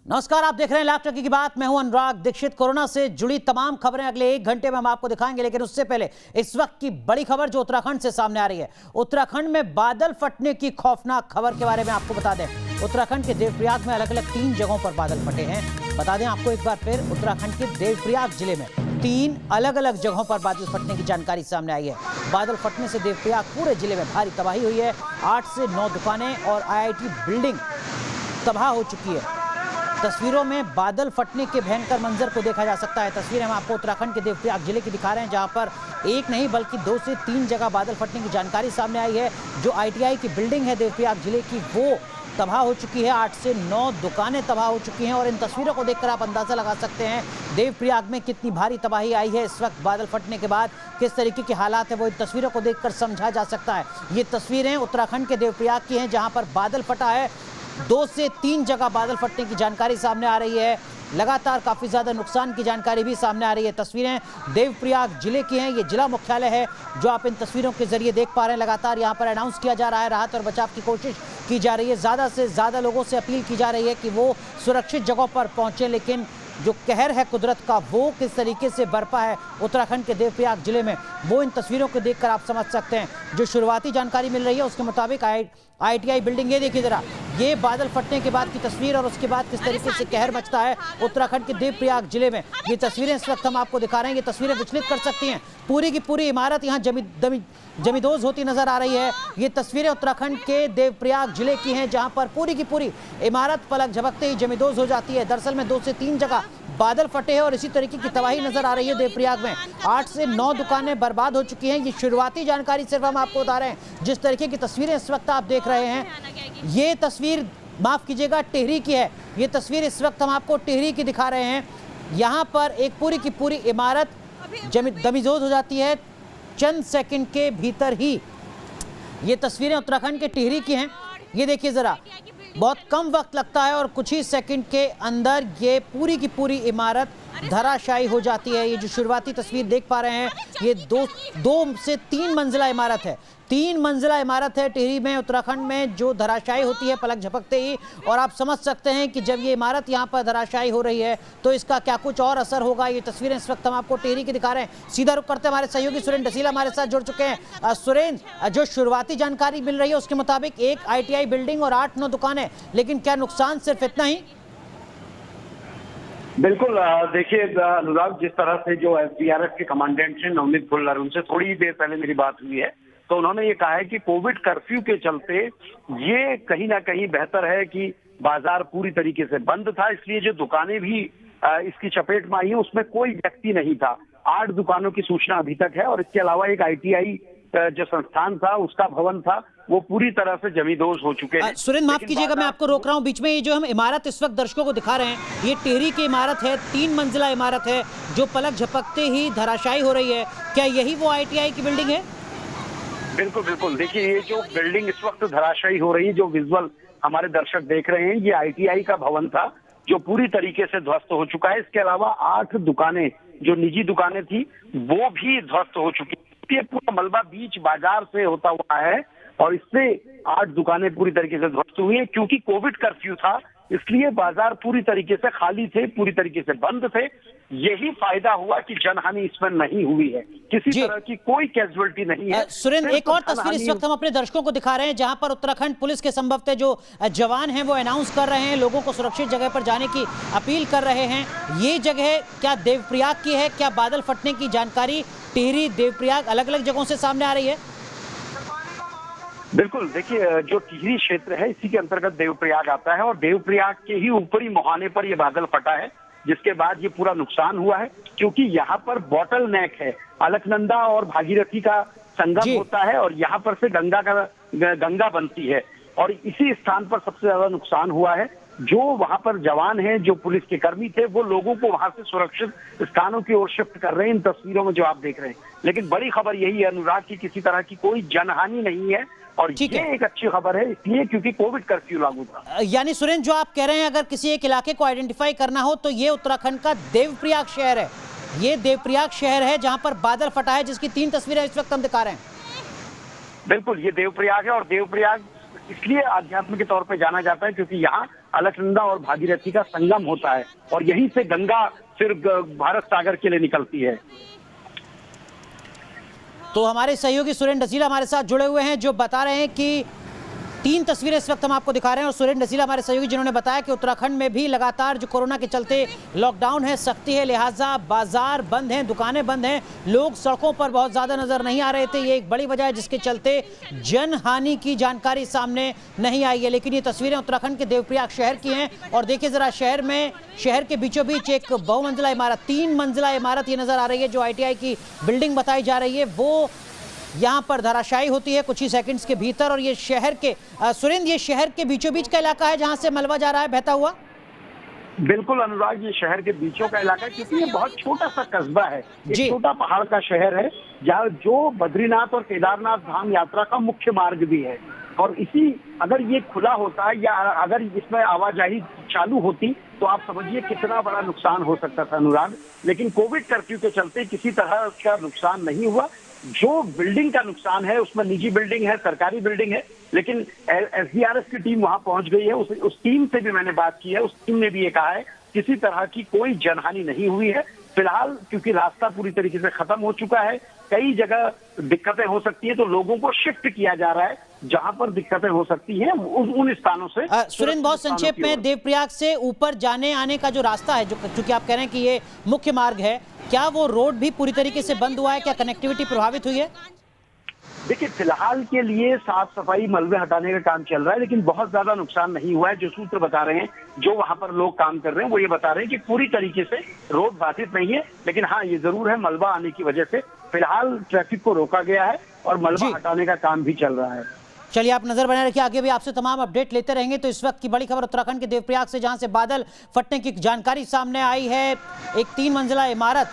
नमस्कार, आप देख रहे हैं लाइव टॉकी की बात। मैं हूं अनुराग दीक्षित। कोरोना से जुड़ी तमाम खबरें अगले 1 घंटे में हम आपको दिखाएंगे, लेकिन उससे पहले इस वक्त की बड़ी खबर जो उत्तराखंड से सामने आ रही है। उत्तराखंड में बादल फटने की खौफनाक खबर के बारे में आपको बता दें। उत्तराखंड के देवप्रयाग में अलग अलग 3 जगहों पर बादल फटे हैं। बता दें आपको एक बार फिर, उत्तराखंड के देवप्रयाग जिले में 3 अलग अलग जगहों पर बादल फटने की जानकारी सामने आई है। बादल फटने से देवप्रयाग पूरे जिले में भारी तबाही हुई है। 8 से 9 दुकानें और IIT बिल्डिंग तबाह हो चुकी है। तस्वीरों में बादल फटने के भयंकर मंजर को देखा जा सकता है। तस्वीरें हम आपको उत्तराखंड के देवप्रयाग जिले की दिखा रहे हैं, जहां पर एक नहीं बल्कि 2 से 3 जगह बादल फटने की जानकारी सामने आई है। जो ITI की बिल्डिंग है देवप्रयाग जिले की, वो तबाह हो चुकी है। 8 से 9 दुकानें तबाह हो चुकी हैं और इन तस्वीरों को देखकर आप अंदाजा लगा सकते हैं देवप्रयाग में कितनी भारी तबाही आई है इस वक्त। बादल फटने के बाद किस तरीके के हालात है वो इन तस्वीरों को देखकर समझा जा सकता है। ये तस्वीरें उत्तराखंड के देवप्रयाग की हैं, जहां पर बादल फटा है। 2 से 3 जगह बादल फटने की जानकारी सामने आ रही है। लगातार काफी ज्यादा नुकसान की जानकारी भी सामने आ रही है। तस्वीरें देवप्रयाग जिले की हैं। ये जिला मुख्यालय है जो आप इन तस्वीरों के जरिए देख पा रहे हैं। लगातार यहाँ पर अनाउंस किया जा रहा है, राहत और बचाव की कोशिश की जा रही है। ज्यादा से ज्यादा लोगों से अपील की जा रही है कि वो सुरक्षित जगहों पर पहुंचे, लेकिन जो कहर है कुदरत का वो किस तरीके से बरपा है उत्तराखंड के देवप्रयाग जिले में, वो इन तस्वीरों को देखकर आप समझ सकते हैं। जो शुरुआती जानकारी मिल रही है उसके मुताबिक ITI बिल्डिंग, ये देखिए जरा, ये बादल फटने के बाद की तस्वीर और उसके बाद किस तरीके से कहर मचता है उत्तराखंड के देवप्रयाग जिले में। ये तस्वीरें इस वक्त हम आपको दिखा रहे हैं। ये तस्वीरें विचलित कर सकती हैं। पूरी की पूरी इमारत यहाँ जमींदोज होती नजर आ रही है। ये तस्वीरें उत्तराखंड के देवप्रयाग जिले की हैं, जहां पर पूरी की पूरी इमारत पलक झपकते ही जमींदोज हो जाती है। दरअसल में 2 से 3 जगह बादल फटे हैं और इसी तरीके की तबाही नजर आ रही है देवप्रयाग में। 8 से 9 दुकानें बर्बाद हो चुकी हैं। ये शुरुआती जानकारी सिर्फ हम आपको बता रहे हैं। जिस तरीके की तस्वीरें इस वक्त आप देख रहे हैं, ये तस्वीर माफ कीजिएगा टिहरी की है। ये तस्वीर इस वक्त हम आपको टिहरी की दिखा रहे हैं। यहाँ पर एक पूरी की पूरी इमारत दमीजोज हो जाती है चंद सेकंड के भीतर ही। ये तस्वीरें उत्तराखंड के टिहरी की हैं। ये देखिए जरा, बहुत कम वक्त लगता है और कुछ ही सेकंड के अंदर ये पूरी की पूरी इमारत धराशायी हो जाती है। ये जो शुरुआती तस्वीर देख पा रहे हैं, ये 2 से 3 मंजिला इमारत है। 3 मंजिला इमारत है टिहरी में, उत्तराखंड में, जो धराशायी होती है पलक झपकते ही। और आप समझ सकते हैं कि जब ये इमारत यहाँ पर धराशायी हो रही है तो इसका क्या कुछ और असर होगा। ये तस्वीरें इस वक्त हम आपको टिहरी की दिखा रहे हैं। सीधा रुख करते हमारे सहयोगी सुरेंद्र डसीला हमारे साथ जुड़ चुके हैं। सुरेंद्र, जो शुरुआती जानकारी मिल रही है उसके मुताबिक एक ITI बिल्डिंग और 8-9 दुकानें, लेकिन क्या नुकसान सिर्फ इतना ही? बिल्कुल, देखिए अनुराग, जिस तरह से जो SDRF के कमांडेंट हैं नवनीत भुल्लर, उनसे थोड़ी देर पहले मेरी बात हुई है, तो उन्होंने ये कहा है कि कोविड कर्फ्यू के चलते ये कहीं ना कहीं बेहतर है कि बाजार पूरी तरीके से बंद था, इसलिए जो दुकानें भी इसकी चपेट में आई है उसमें कोई व्यक्ति नहीं था। 8 दुकानों की सूचना अभी तक है और इसके अलावा एक ITI जो संस्थान था उसका भवन था, वो पूरी तरह से जमींदोज हो चुके हैं। सुरेंद्र, माफ कीजिएगा मैं आपको रोक रहा हूं बीच में। ये जो हम इमारत इस वक्त दर्शकों को दिखा रहे हैं, ये टिहरी की इमारत है। 3 मंजिला इमारत है जो पलक झपकते ही धराशायी हो रही है। क्या यही वो ITI की बिल्डिंग है? बिल्कुल बिल्कुल, देखिए ये जो बिल्डिंग इस वक्त धराशायी हो रही है, जो विजुअल हमारे दर्शक देख रहे हैं, ये ITI का भवन था जो पूरी तरीके से ध्वस्त हो चुका है। इसके अलावा 8 दुकानें जो निजी दुकानें थी वो भी ध्वस्त हो चुकी है। ये पूरा मलबा बीच बाजार से होता हुआ है और इससे 8 दुकानें पूरी तरीके से ध्वस्त हुई है। क्योंकि कोविड कर्फ्यू था इसलिए बाजार पूरी तरीके से खाली थे, पूरी तरीके से बंद थे। यही फायदा हुआ कि जनहानि इसमें नहीं हुई है, किसी तरह की कोई कैजुअलिटी नहीं है। सुरेंद्र, एक और तस्वीर इस वक्त हम अपने दर्शकों को दिखा रहे हैं, जहां पर उत्तराखंड पुलिस के संभवतः जो जवान हैं वो अनाउंस कर रहे हैं, लोगों को सुरक्षित जगह पर जाने की अपील कर रहे हैं। ये जगह क्या देवप्रयाग की है? क्या बादल फटने की जानकारी टिहरी, देवप्रयाग अलग अलग जगहों से सामने आ रही है? बिल्कुल, देखिए जो टिहरी क्षेत्र है इसी के अंतर्गत देवप्रयाग आता है और देवप्रयाग के ही ऊपरी मुहाने पर ये बादल फटा है, जिसके बाद ये पूरा नुकसान हुआ है। क्योंकि यहाँ पर बॉटल नेक है, अलकनंदा और भागीरथी का संगम होता है और यहाँ पर से गंगा बनती है और इसी स्थान पर सबसे ज्यादा नुकसान हुआ है। जो वहां पर जवान हैं, जो पुलिस के कर्मी थे, वो लोगों को वहां से सुरक्षित स्थानों की ओर शिफ्ट कर रहे हैं, इन तस्वीरों में जो आप देख रहे हैं। लेकिन बड़ी खबर यही है अनुराग की किसी तरह की कोई जनहानि नहीं है और ये एक अच्छी खबर है, इसलिए क्योंकि कोविड कर्फ्यू लागू था। यानी सुरेंद्र, जो आप कह रहे हैं, अगर किसी एक इलाके को आइडेंटिफाई करना हो तो ये उत्तराखंड का देवप्रयाग शहर है। ये देवप्रयाग शहर है जहां पर बादल फटा है, जिसकी 3 तस्वीरें इस वक्त हम दिखा रहे हैं। बिल्कुल, ये देवप्रयाग है और देवप्रयाग इसलिए आध्यात्म के तौर पे जाना जाता है क्योंकि यहाँ अलकनंदा और भागीरथी का संगम होता है और यहीं से गंगा फिर भारत सागर के लिए निकलती है। तो हमारे सहयोगी सुरेंद्र डसीला हमारे साथ जुड़े हुए हैं जो बता रहे हैं कि 3 तस्वीरें इस वक्त हम आपको दिखा रहे हैं और सुरेंद्र डसीला हमारे सहयोगी जिन्होंने बताया कि उत्तराखंड में भी लगातार जो कोरोना के चलते लॉकडाउन है, सख्ती है, लिहाजा बाजार बंद हैं, दुकानें बंद हैं, लोग सड़कों पर बहुत ज़्यादा नजर नहीं आ रहे थे। ये एक बड़ी वजह है जिसके चलते जनहानि की जानकारी सामने नहीं आई है। लेकिन ये तस्वीरें उत्तराखंड के देवप्रयाग शहर की हैं और देखिए ज़रा शहर के बीचों बीच एक बहुमंजिला इमारत, 3 मंजिला इमारत ये नज़र आ रही है जो ITI की बिल्डिंग बताई जा रही है, वो यहाँ पर धराशायी होती है कुछ ही सेकंड्स के भीतर। और ये शहर के सुरेंद्र, ये शहर के बीचों बीच का इलाका है जहाँ से मलबा जा रहा है बहता हुआ। बिल्कुल अनुराग, ये शहर के बीचों का इलाका है क्योंकि ये बहुत छोटा सा कस्बा है, एक छोटा पहाड़ का शहर है जहाँ जो बद्रीनाथ और केदारनाथ धाम यात्रा का मुख्य मार्ग भी है। और इसी अगर ये खुला होता या अगर इसमें आवाजाही चालू होती तो आप समझिए कितना बड़ा नुकसान हो सकता था अनुराग। लेकिन कोविड कर्फ्यू के चलते किसी तरह का नुकसान नहीं हुआ। जो बिल्डिंग का नुकसान है उसमें निजी बिल्डिंग है, सरकारी बिल्डिंग है, लेकिन SDRF की टीम वहां पहुंच गई है। उस टीम से भी मैंने बात की है, उस टीम ने भी ये कहा है किसी तरह की कोई जनहानि नहीं हुई है फिलहाल, क्योंकि रास्ता पूरी तरीके से खत्म हो चुका है। कई जगह दिक्कतें हो सकती है तो लोगों को शिफ्ट किया जा रहा है जहां पर दिक्कतें हो सकती हैं उन स्थानों से। सुरेंद्र, बहुत संक्षेप में देवप्रयाग से ऊपर जाने आने का जो रास्ता है, जो चूंकि आप कह रहे हैं कि ये मुख्य मार्ग है, क्या वो रोड भी पूरी तरीके से बंद हुआ है? क्या कनेक्टिविटी प्रभावित हुई है? देखिए फिलहाल के लिए साफ सफाई मलबे हटाने का काम चल रहा है लेकिन बहुत ज्यादा नुकसान नहीं हुआ है। जो सूत्र बता रहे हैं, जो वहां पर लोग काम कर रहे हैं वो ये बता रहे हैं कि पूरी तरीके से रोड बाधित नहीं है, लेकिन हाँ ये जरूर है मलबा आने की वजह से फिलहाल ट्रैफिक को रोका गया है और मलबा हटाने का काम भी चल रहा है। चलिए आप नजर बनाए रखिए, आगे भी आपसे तमाम अपडेट लेते रहेंगे। तो इस वक्त की बड़ी खबर उत्तराखंड के देवप्रयाग से जहां से बादल फटने की जानकारी सामने आई है। एक 3 मंजिला इमारत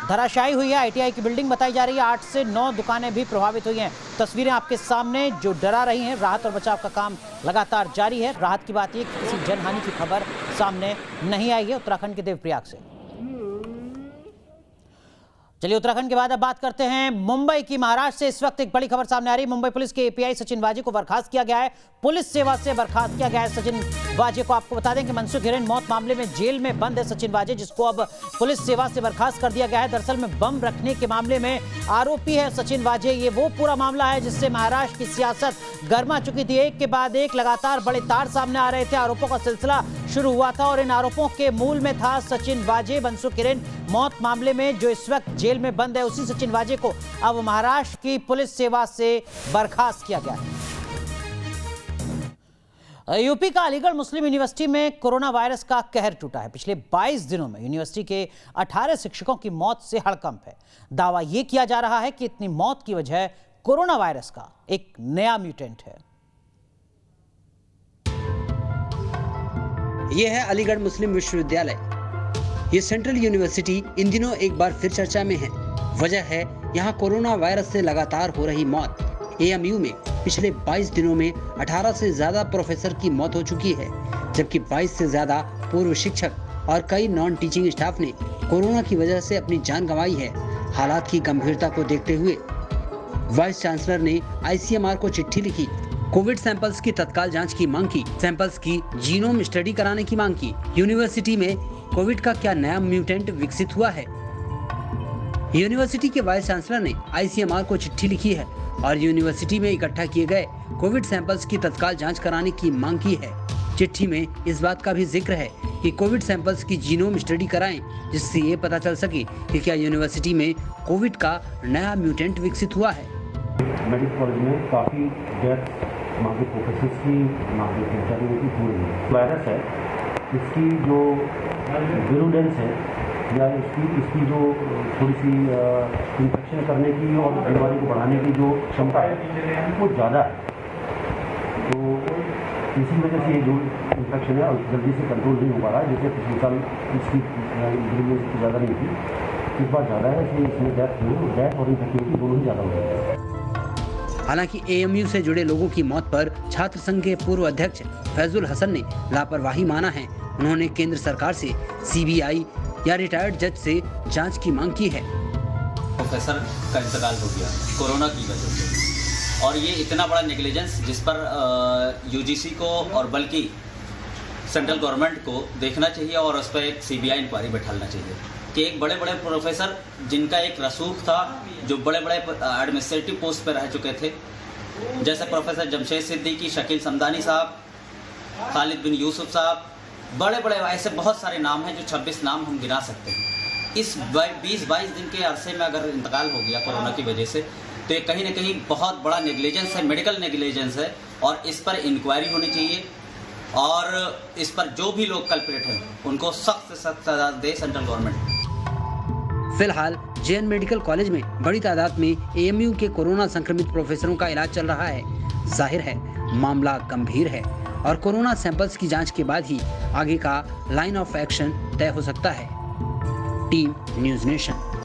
धराशायी हुई है, ITI की बिल्डिंग बताई जा रही है, 8 से 9 दुकानें भी प्रभावित हुई हैं। तस्वीरें आपके सामने जो डरा रही हैं। राहत और बचाव का काम लगातार जारी है। राहत की बात यह कि किसी जनहानि की खबर सामने नहीं आई है उत्तराखंड के देवप्रयाग से। चलिए उत्तराखंड के बाद अब बात करते हैं मुंबई की। महाराष्ट्र से इस वक्त एक बड़ी खबर सामने आ रही है। मुंबई पुलिस के API सचिन वाजे को बर्खास्त किया गया है, पुलिस सेवा से बर्खास्त किया गया है सचिन वाजे को। आपको बता दें कि मनसुख हिरेन मौत मामले में जेल में बंद है सचिन वाजे, जिसको अब पुलिस सेवा से बर्खास्त कर दिया गया है। दरअसल में बम रखने के मामले में आरोपी है सचिन वाजे। ये वो पूरा मामला है जिससे महाराष्ट्र की सियासत गर्मा चुकी थी। एक के बाद एक लगातार बड़े तार सामने आ रहे थे। आरोपों का सिलसिला शुरू हुआ था और इन आरोपों के मूल में था सचिन वाजे। मनसुख हिरेन मौत मामले में जो इस वक्त जेल में बंद है, उसी सचिन वाजे को अब महाराष्ट्र की पुलिस सेवा से बर्खास्त किया गया है। यूपी का अलीगढ़ मुस्लिम यूनिवर्सिटी में कोरोना वायरस का कहर टूटा है। पिछले 22 दिनों में यूनिवर्सिटी के 18 शिक्षकों की मौत से हड़कंप है। दावा यह किया जा रहा है कि इतनी मौत की वजह कोरोना वायरस का एक नया म्यूटेंट है। यह है अलीगढ़ मुस्लिम विश्वविद्यालय। ये सेंट्रल यूनिवर्सिटी इन दिनों एक बार फिर चर्चा में है। वजह है यहाँ कोरोना वायरस से लगातार हो रही मौत। AMU में पिछले 22 दिनों में 18 से ज्यादा प्रोफेसर की मौत हो चुकी है, जबकि 22 से ज्यादा पूर्व शिक्षक और कई नॉन टीचिंग स्टाफ ने कोरोना की वजह से अपनी जान गंवाई है। हालात की गंभीरता को देखते हुए वाइस चांसलर ने ICMR को चिट्ठी लिखी, कोविड सैंपल्स की तत्काल जांच की मांग की, सैंपल्स की जीनोम स्टडी कराने की मांग की। यूनिवर्सिटी में कोविड का क्या नया म्यूटेंट विकसित हुआ है? यूनिवर्सिटी के वाइस चांसलर ने ICMR को चिट्ठी लिखी है और यूनिवर्सिटी में इकट्ठा किए गए कोविड सैंपल्स की तत्काल जांच कराने की मांग की है। चिट्ठी में इस बात का भी जिक्र है कि कोविड सैंपल्स की जीनोम स्टडी कराएं, जिससे ये पता चल सके कि क्या यूनिवर्सिटी में कोविड का नया म्यूटेंट विकसित हुआ है। मेडिकल कॉलेज में काफ़ी डेथ वहाँ के प्रोफेसर्स की, वहाँ के टीचरों की हो रही है। वायरस है, इसकी जो विरुडेंस है या इसकी जो थोड़ी सी इन्फेक्शन करने की और बीमारी को बढ़ाने की जो क्षमता है वो ज़्यादा है। तो इसी वजह से ये जो इन्फेक्शन है जल्दी से कंट्रोल नहीं हो पा रहा है। जैसे पिछले साल इसकी विरुडेंस ज़्यादा नहीं थी, इस बार ज़्यादा है, इसलिए इसमें डेथ और इन्फेक्टिविटी दोनों ही ज़्यादा हो रही है। हालांकि AMU से जुड़े लोगों की मौत पर छात्र संघ के पूर्व अध्यक्ष फैजुल हसन ने लापरवाही माना है। उन्होंने केंद्र सरकार से CBI या रिटायर्ड जज से जांच की मांग की है। प्रोफेसर का इंतकाल हो गया कोरोना की वजह से, और ये इतना बड़ा नेग्लिजेंस जिस पर यूजीसी को और बल्कि सेंट्रल गवर्नमेंट को देखना चाहिए और उस पर एक सीबीआई इंक्वायरी बैठाना चाहिए कि एक बड़े बड़े प्रोफेसर जिनका एक रसूख था, जो बड़े बड़े एडमिनिस्ट्रेटिव पोस्ट पर रह चुके थे, जैसे प्रोफेसर जमशेद सिद्दीकी, शकील समदानी साहब, खालिद बिन यूसुफ साहब, बड़े बड़े ऐसे बहुत सारे नाम हैं, जो 26 नाम हम गिना सकते हैं। इस 20-22 दिन के अरसे में अगर इंतकाल हो गया कोरोना की वजह से, तो ये कहीं ना कहीं बहुत बड़ा नेग्लिजेंस है, मेडिकल नेग्लिजेंस है, और इस पर इंक्वायरी होनी चाहिए और इस पर जो भी लोग कल्प्रेट हैं उनको सख्त से सख्त सजा दे सेंट्रल गवर्नमेंट। फिलहाल जेएन मेडिकल कॉलेज में बड़ी तादाद में एएमयू के कोरोना संक्रमित प्रोफेसरों का इलाज चल रहा है। जाहिर है मामला गंभीर है और कोरोना सैंपल्स की जांच के बाद ही आगे का लाइन ऑफ एक्शन तय हो सकता है। Team news nation.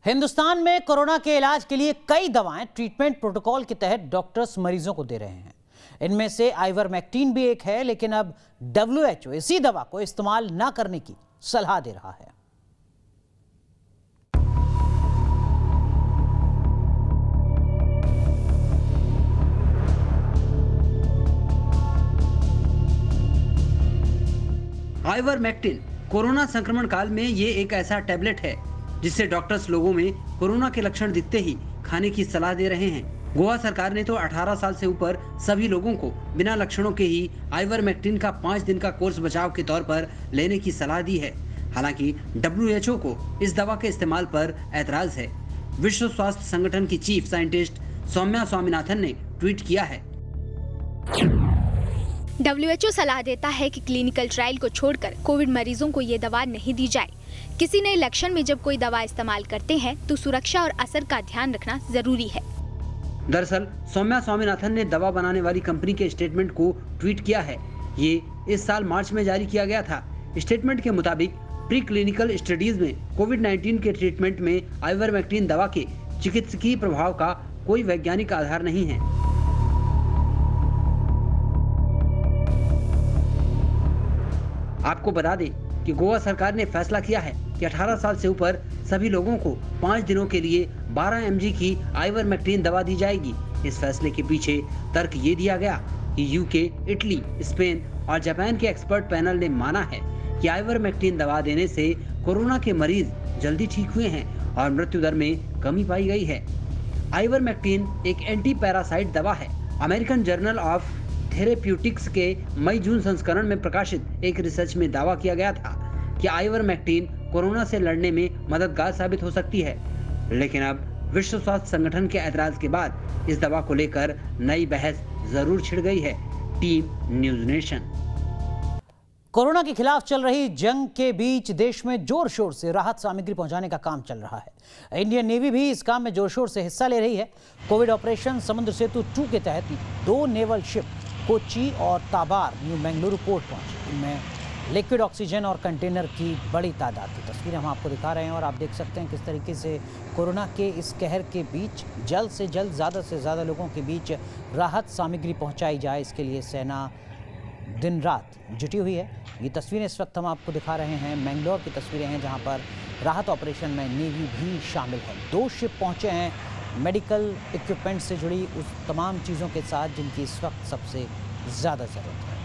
हिंदुस्तान में कोरोना के इलाज के लिए कई दवाएं ट्रीटमेंट प्रोटोकॉल के तहत डॉक्टर्स मरीजों को दे रहे हैं। इनमें से आइवरमेक्टिन भी एक है, लेकिन अब WHO इसी दवा को इस्तेमाल न करने की सलाह दे रहा है। आइवरमेक्टिन कोरोना संक्रमण काल में ये एक ऐसा टैबलेट है जिससे डॉक्टर्स लोगों में कोरोना के लक्षण दिखते ही खाने की सलाह दे रहे हैं। गोवा सरकार ने तो 18 साल से ऊपर सभी लोगों को बिना लक्षणों के ही आइवरमेक्टिन का 5 दिन का कोर्स बचाव के तौर पर लेने की सलाह दी है। हालांकि WHO को इस दवा के इस्तेमाल पर ऐतराज है। विश्व स्वास्थ्य संगठन की चीफ साइंटिस्ट सौम्या स्वामीनाथन ने ट्वीट किया है। WHO सलाह देता है कि क्लिनिकल ट्रायल को छोड़कर कोविड मरीजों को ये दवा नहीं दी जाए। किसी नए लक्षण में जब कोई दवा इस्तेमाल करते हैं तो सुरक्षा और असर का ध्यान रखना जरूरी है। दरअसल सौम्या स्वामीनाथन ने दवा बनाने वाली कंपनी के स्टेटमेंट को ट्वीट किया है। ये इस साल मार्च में जारी किया गया था। स्टेटमेंट के मुताबिक प्री क्लिनिकल स्टडीज में कोविड-19 के ट्रीटमेंट में आइवरमेक्टिन दवा के चिकित्सकीय प्रभाव का कोई वैज्ञानिक आधार नहीं है। आपको बता दें कि गोवा सरकार ने फैसला किया है कि 18 साल से ऊपर सभी लोगों को 5 दिनों के लिए 12 mg की आइवरमेक्टिन दवा दी जाएगी। इस फैसले के पीछे तर्क ये दिया गया कि यूके, इटली, स्पेन और जापान के एक्सपर्ट पैनल ने माना है कि आइवरमेक्टिन दवा देने से कोरोना के मरीज जल्दी ठीक हुए हैं और मृत्यु दर में कमी पाई गई है। आइवरमेक्टिन एक एंटी पैरासाइट दवा है। अमेरिकन जर्नल ऑफ थेरेप्यूटिक्स के मई-जून संस्करण में प्रकाशित एक रिसर्च में दावा किया गया था कि आइवरमेक्टिन कोरोना से लड़ने में मददगार साबित हो सकती है। लेकिन अब विश्व स्वास्थ्य संगठन के ऐतराज के बाद इस दवा को लेकर नई बहस जरूर छिड़ गई है। Team news nation. कोरोना के खिलाफ चल रही जंग के बीच देश में जोर शोर से राहत सामग्री पहुंचाने का काम चल रहा है। इंडियन नेवी भी इस काम में जोर शोर से हिस्सा ले रही है। कोविड ऑपरेशन समुद्र सेतु 2 के तहत 2 नेवल शिप कोच्चि और ताबार न्यू बेंगलुरु पोर्ट पहुंचे। इनमें लिक्विड ऑक्सीजन और कंटेनर की बड़ी तादाद की तस्वीरें हम आपको दिखा रहे हैं और आप देख सकते हैं किस तरीके से कोरोना के इस कहर के बीच जल्द से जल्द ज़्यादा से ज़्यादा लोगों के बीच राहत सामग्री पहुंचाई जाए, इसके लिए सेना दिन रात जुटी हुई है। ये तस्वीरें इस वक्त हम आपको दिखा रहे हैं मैंगलोर की तस्वीरें हैं, जहां पर राहत ऑपरेशन में नेवी भी शामिल है। 2 शिप पहुंचे हैं मेडिकल इक्विपमेंट से जुड़ी उस तमाम चीज़ों के साथ जिनकी इस वक्त सबसे ज़्यादा ज़रूरत है।